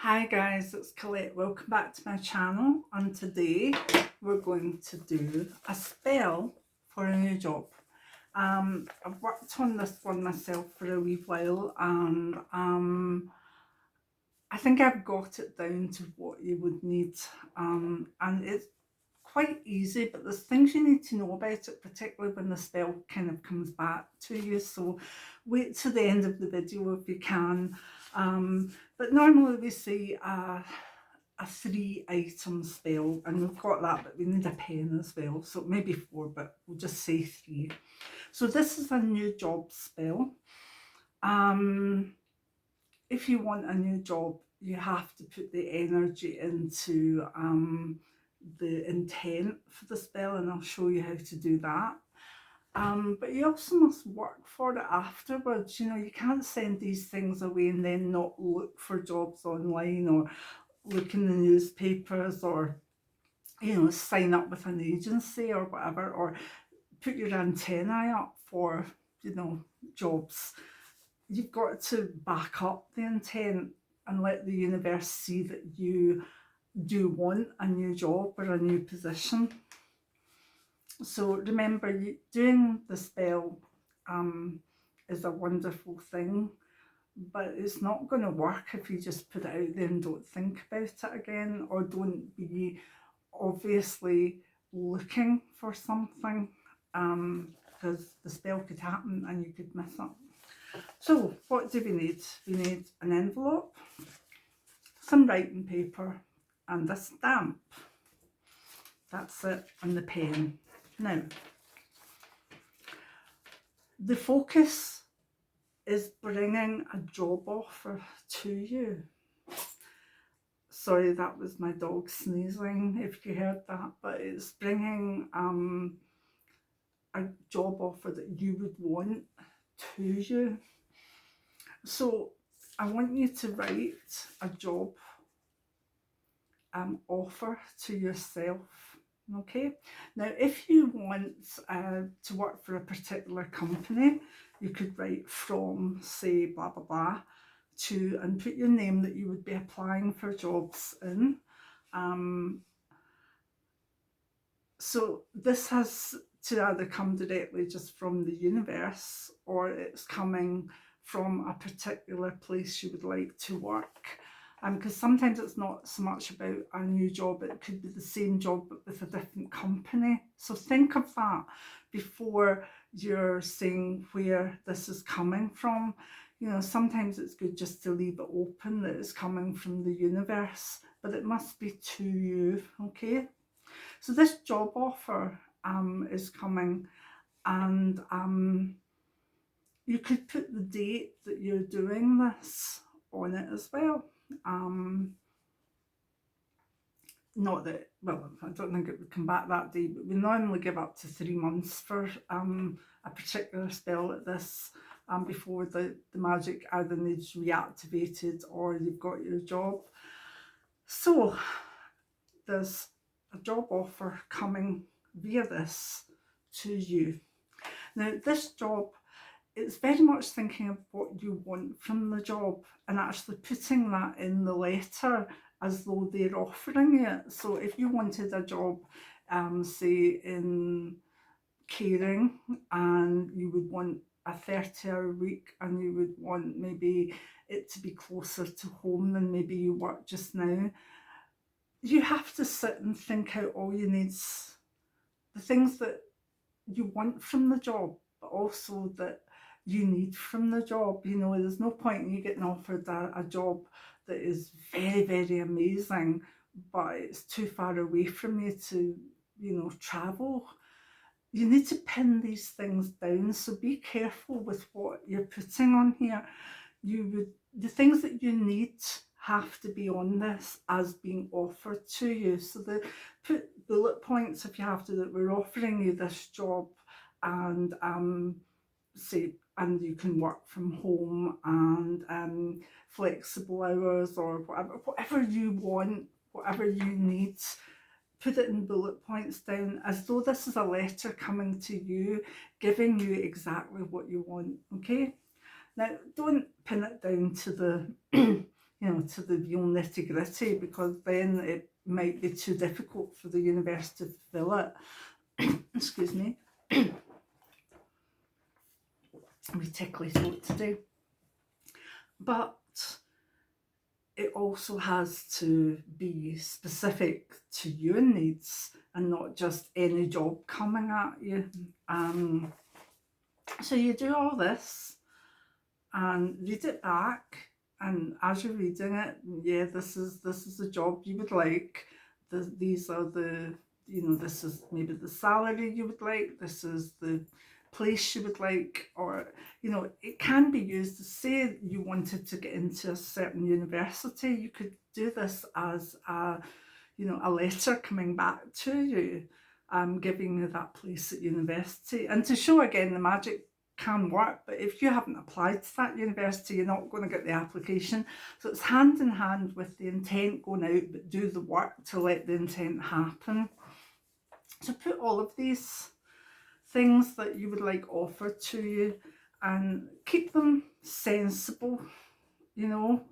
Hi guys, it's Colette. Welcome back to my channel, and today we're going to do a spell for a new job. I've worked on this one myself for a wee while, and I think I've got it down to what you would need, and it's quite easy, but there's things you need to know about it, particularly when the spell kind of comes back to you. So wait to the end of the video if you can. But normally we see a 3-item spell, and we've got that, but we need a pen as well, so maybe 4, but we'll just say 3. So this is a new job spell. If you want a new job, you have to put the energy into the intent for the spell, and I'll show you how to do that. But you also must work for it afterwards. You know, you can't send these things away and then not look for jobs online, or look in the newspapers, or, you know, sign up with an agency or whatever, or put your antennae up for, you know, jobs. You've got to back up the intent and let the universe see that you do want a new job or a new position. So remember, doing the spell is a wonderful thing, but it's not going to work if you just put it out there and don't think about it again, or don't be obviously looking for something, because the spell could happen and you could miss it. So what do we need? We need an envelope, some writing paper, and a stamp. That's it, and the pen. Now, the focus is bringing a job offer to you. Sorry, that was my dog sneezing, if you heard that, but it's bringing a job offer that you would want to you. So I want you to write a job offer to yourself. Okay, now if you want to work for a particular company, you could write from, say, blah blah blah, to, and put your name that you would be applying for jobs in. So this has to either come directly just from the universe, or it's coming from a particular place you would like to work. Because sometimes it's not so much about a new job, it could be the same job but with a different company. So think of that before you're saying where this is coming from. You know, sometimes it's good just to leave it open that it's coming from the universe, but it must be to you, okay? So this job offer is coming, and you could put the date that you're doing this on it as well. Not that, well, I don't think it would come back that day, but we normally give up to 3 months for a particular spell like this, before the magic either needs reactivated or you've got your job. So there's a job offer coming via this to you. Now this job, it's very much thinking of what you want from the job and actually putting that in the letter as though they're offering it. So if you wanted a job, say in caring, and you would want a 30-hour week, and you would want maybe it to be closer to home than maybe you work just now, you have to sit and think out all your needs, the things that you want from the job, but also that you need from the job. You know, there's no point in you getting offered a job that is very, very amazing, but it's too far away from you to, you know, travel. You need to pin these things down, so be careful with what you're putting on here. The things that you need have to be on this as being offered to you. So put bullet points if you have to, that we're offering you this job, and say, and you can work from home, and flexible hours, or whatever you want, whatever you need. Put it in bullet points down as though this is a letter coming to you, giving you exactly what you want, okay? Now, don't pin it down to the, you you know, to the real nitty gritty, because then it might be too difficult for the universe to fulfill it. Excuse me. We tickly throat today. But it also has to be specific to your needs and not just any job coming at you. So you do all this and read it back, and as you're reading it, yeah, this is the job you would like. These are the, you know, this is maybe the salary you would like, this is the place you would like, or, you know, it can be used to say you wanted to get into a certain university. You could do this as a, you know, a letter coming back to you, giving you that place at university. And to show again, the magic can work, but if you haven't applied to that university, you're not going to get the application. So it's hand in hand with the intent going out, but do the work to let the intent happen. So put all of these things that you would like offered to you and keep them sensible, you know,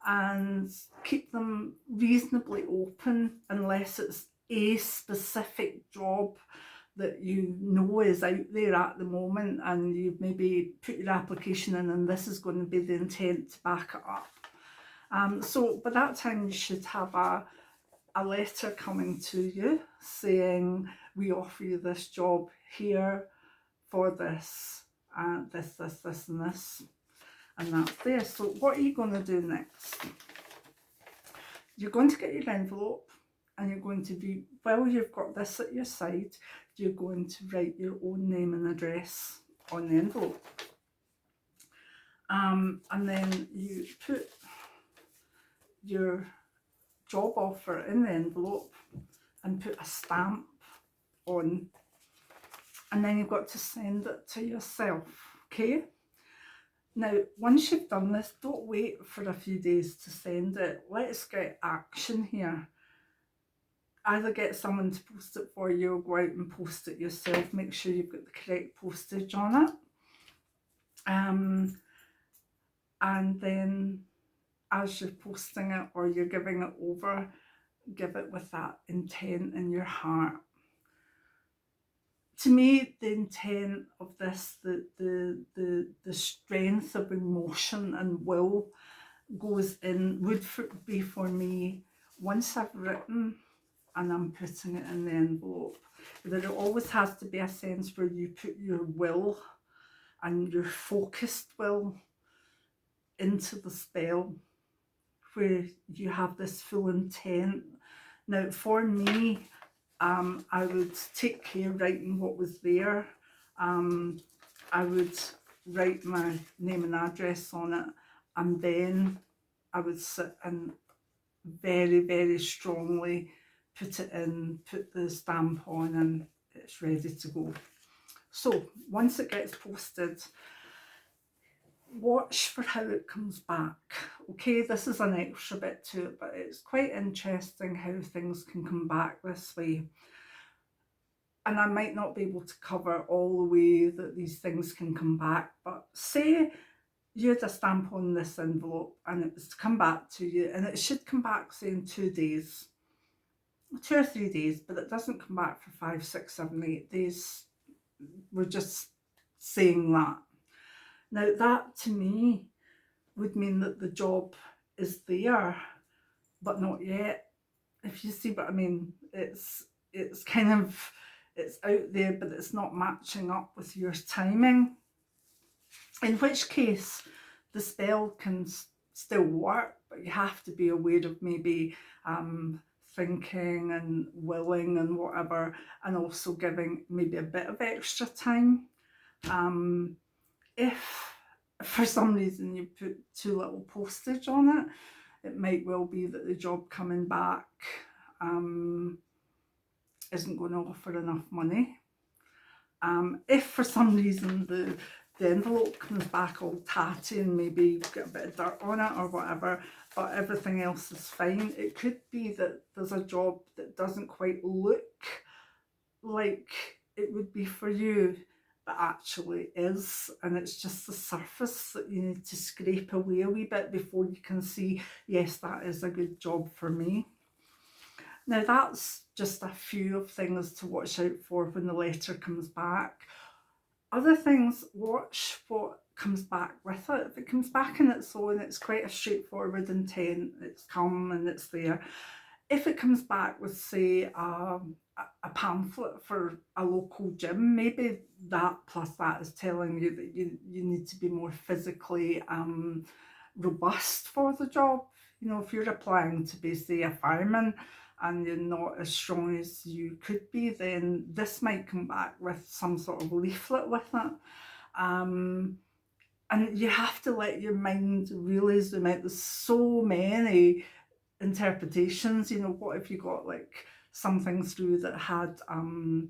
and keep them reasonably open, unless it's a specific job that you know is out there at the moment, and you've maybe put your application in and this is going to be the intent to back it up. So by that time you should have a letter coming to you saying, we offer you this job here for this, this and this, and that's there. So what are you going to do next? You're going to get your envelope, and you're going to be, while you've got this at your side, you're going to write your own name and address on the envelope. And then you put your job offer in the envelope and put a stamp on, and then you've got to send it to yourself, okay? Now, once you've done this, don't wait for a few days to send it. Let's get action here. Either get someone to post it for you, or go out and post it yourself. Make sure you've got the correct postage on it. And then as you're posting it or you're giving it over, give it with that intent in your heart. To me, the intent of this, the strength of emotion and will goes in, would be for me, once I've written and I'm putting it in the envelope, that it always has to be a sense where you put your will and your focused will into the spell, where you have this full intent. Now, for me, I would take care writing what was there. I would write my name and address on it, and then I would sit and very, very strongly put it in, put the stamp on, and it's ready to go. So once it gets posted, watch for how it comes back. Okay, this is an extra bit to it, but it's quite interesting how things can come back this way. And I might not be able to cover all the way that these things can come back, but say you had a stamp on this envelope and it was to come back to you, and it should come back, say, in 2 days, 2 or 3 days, but it doesn't come back for 5, 6, 7, 8 days. We're just saying that. Now that to me would mean that the job is there, but not yet. If you see what I mean, it's kind of, it's out there, but it's not matching up with your timing. In which case, the spell can still work, but you have to be aware of maybe thinking and willing and whatever, and also giving maybe a bit of extra time. If for some reason you put too little postage on it, it might well be that the job coming back isn't going to offer enough money. If for some reason the envelope comes back all tatty and maybe you've got a bit of dirt on it or whatever, but everything else is fine, it could be that there's a job that doesn't quite look like it would be for you, that actually is, and it's just the surface that you need to scrape away a wee bit before you can see, yes, that is a good job for me. Now that's just a few of things to watch out for when the letter comes back. Other things, watch what comes back with it. If it comes back in its own, it's quite a straightforward intent, it's come and it's there. If it comes back with, say, a pamphlet for a local gym, maybe that plus that is telling you that you need to be more physically robust for the job. You know, if you're applying to be, say, a fireman and you're not as strong as you could be, then this might come back with some sort of leaflet with it. And you have to let your mind really zoom out. There's so many interpretations. You know, what if you got like something through that had an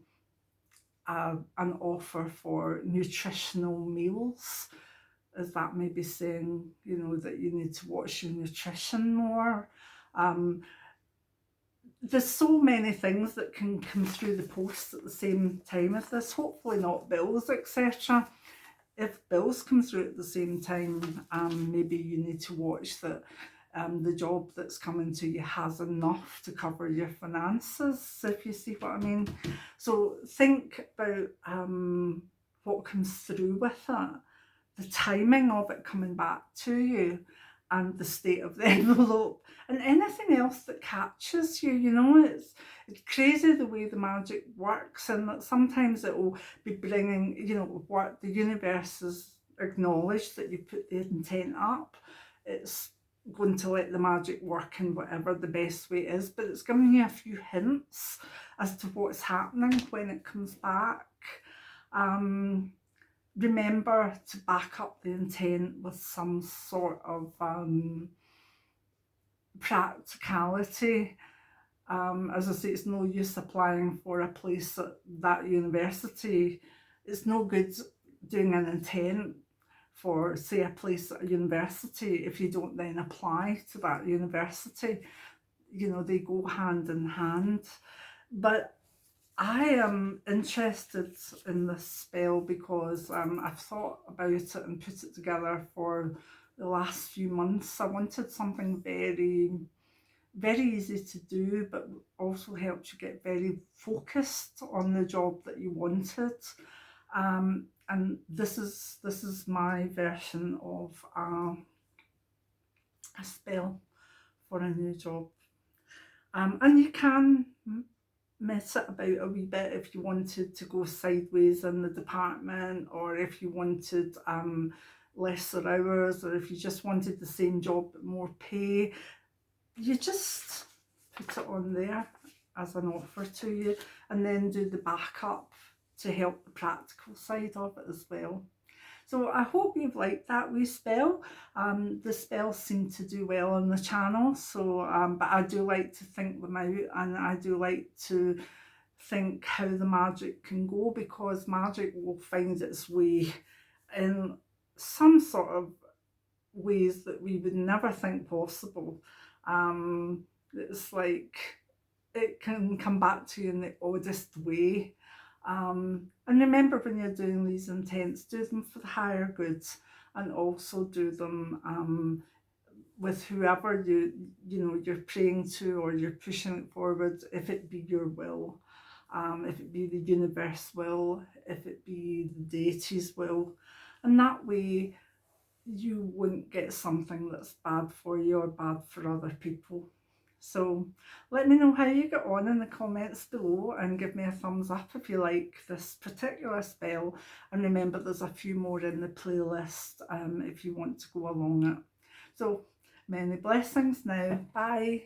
offer for nutritional meals? Is that maybe saying, you know, that you need to watch your nutrition more? There's so many things that can come through the post at the same time as this. Hopefully not bills, etc. If bills come through at the same time, maybe you need to watch that the job that's coming to you has enough to cover your finances, if you see what I mean. So think about what comes through with it, the timing of it coming back to you, and the state of the envelope, and anything else that catches you. You know, it's crazy the way the magic works, and that sometimes it will be bringing, you know, what the universe has acknowledged that you put the intent up. It's going to let the magic work in whatever the best way is, but it's giving you a few hints as to what's happening when it comes back. Remember to back up the intent with some sort of practicality. As I say, it's no use applying for a place at that university. It's no good doing an intent for, say, a place at a university if you don't then apply to that university. You know, they go hand in hand. But I am interested in this spell because I've thought about it and put it together for the last few months. I wanted something very, very easy to do, but also helps you get very focused on the job that you wanted. And this is my version of a spell for a new job. And you can mess it about a wee bit if you wanted to go sideways in the department, or if you wanted lesser hours, or if you just wanted the same job but more pay. You just put it on there as an offer to you, and then do the backup to help the practical side of it as well. So I hope you've liked that wee spell. The spells seem to do well on the channel, so but I do like to think them out, and I do like to think how the magic can go, because magic will find its way in some sort of ways that we would never think possible. It's like it can come back to you in the oddest way. And remember, when you're doing these intents, do them for the higher goods, and also do them with whoever you know you're praying to, or you're pushing it forward. If it be your will, if it be the universe will, if it be the deity's will, and that way you wouldn't get something that's bad for you or bad for other people. So let me know how you get on in the comments below, and give me a thumbs up if you like this particular spell. And remember, there's a few more in the playlist if you want to go along it. So many blessings now. Bye.